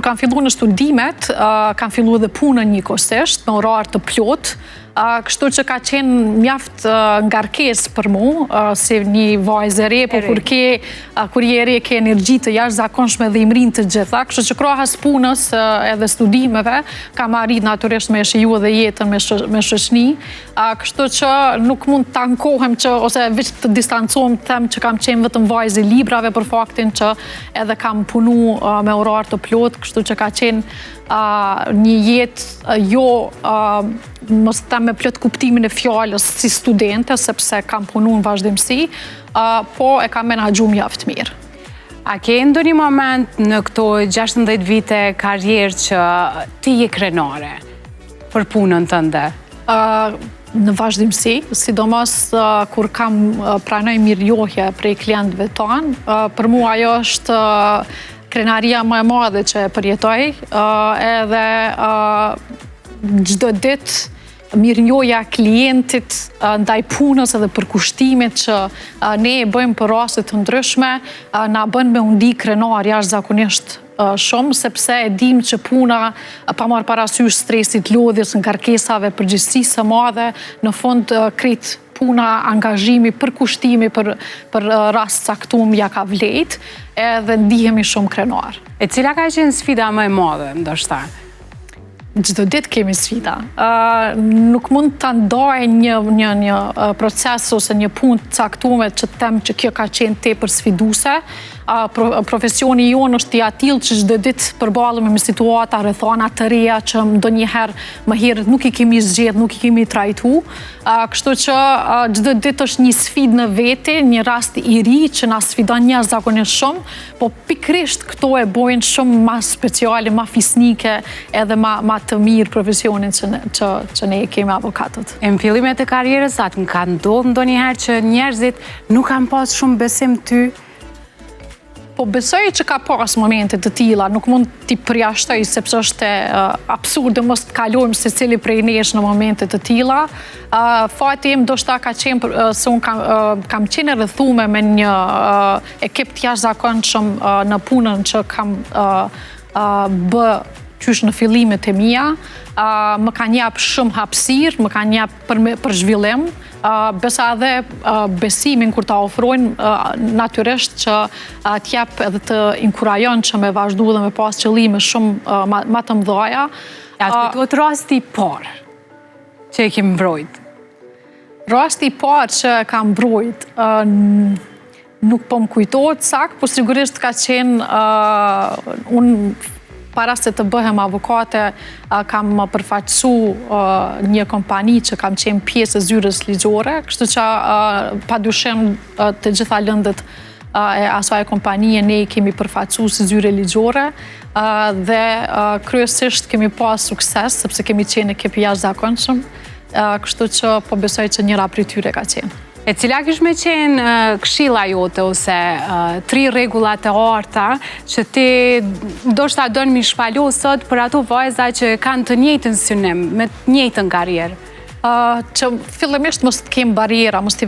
kam fillu në studimet, kam fillu dhe punën njëkohësisht, me orar të plot, kështu që ka qenë mjaft ngarkesë për mu, si një vajzë e re, po kur je re ke energji të jashtëzakonshme dhe imrin të gjitha, kështu që krahas punës edhe studimeve, kam arrit natyrisht me shiju dhe jetën me shoqni, kështu që nuk mund të ankohem ose veç të distancohem të them që kam qenë vetëm vajzë e librave për faktin që edhe kam punu me orar të plot, kështu që ka qenë një jetë mos të me plot kuptimin e fjalës si studente, sepse kam punu në vazhdimsi, po e kam menaxhu mjaft mirë. A ke ndonjë moment në këto 16 vite karrierë që ti je krenare për punën tënde? Në vazhdimsi, sidomos kur kam pranoj mirënjohje prej klientëve tanë, për mua ajo është krenaria më e madhe që e përjetoj, edhe çdo ditë mirënjohja klientit ndaj punës edhe për kushtimet që ne e bëjmë për raste të ndryshme, na bën me u ndi krenar jashtëzakonisht shumë, sepse e dim që puna, pa marrë parasysh stresit, lodhjes, ngarkesave, përgjegjësisë së madhe, në fund krejt puna, angazhimi, për kushtimi, për rast caktum ja ka vlejt, edhe ndihemi shumë krenar. E cila ka qenë sfida më e madhe, ndoshta? Çdo ditë kemi sfida. Nuk mund të ndaj një proces ose një punë të caktuar që të them që kjo ka qenë tepër sfiduese. Profesioni jonë është i atill që çdo ditë përballemi me situata, rrethana të reja që ndonjëherë më herët nuk i kemi zgjedh, nuk i kemi trajtu. Kështu që çdo ditë është një sfidë në vete, një rast i ri që na sfidon jashtëzakonisht shumë, po pikërisht këto e bojnë shumë më speciale, më fisnike, edhe më të mirë profesionin që ne kemi avokatët. E në fillimet e karrierës atë ka ndodhur ndonjëherë që njerëzit nuk kanë pas shumë besim ty? Po besoj që ka pas momente të tilla, nuk mund t'i përjashtoj sepse është absurde mos të kalojmë secili prej nesh në momente të tilla. Fati im ndoshta ka qenë se unë kam qenë rrethuar me një ekip të jashtëzakonshëm në punën që kam bë qysh në fillimet e mia, më kanë jap shumë hapësirë, më kanë jap për zhvillim, besa edhe besimin kur ta ofrojnë, natyrisht që t'jap edhe të inkurajon që me vazhdu dhe me pas qëllime shumë ma të mëdhaja. Ja të kujtohet rasti i parë që e ke mbrojt? Rasti i parë që e kam mbrojt, nuk po më kujtohet sakt, po sigurisht ka qenë unë para se të bëhem avokate, kam përfaqësu një kompani që kam qenë pjesë e zyrës ligjore, kështu që padyshim të gjitha lëndët e asaj kompanie ne kemi përfaqësu si zyre ligjore dhe kryesisht kemi pas sukses, sepse kemi qenë ekip i jashtëzakonshëm, kështu që po besoj që njëra prej tyre ka qenë. E cila kish me qenë këshilla jote ose 3 rregullat e arta që ti ndoshta don mi shpalo sot për ato vajza që kanë të njëjtën synim, me të njëjtën karrierë? Që fillimisht mos të kem barriera, mos t'i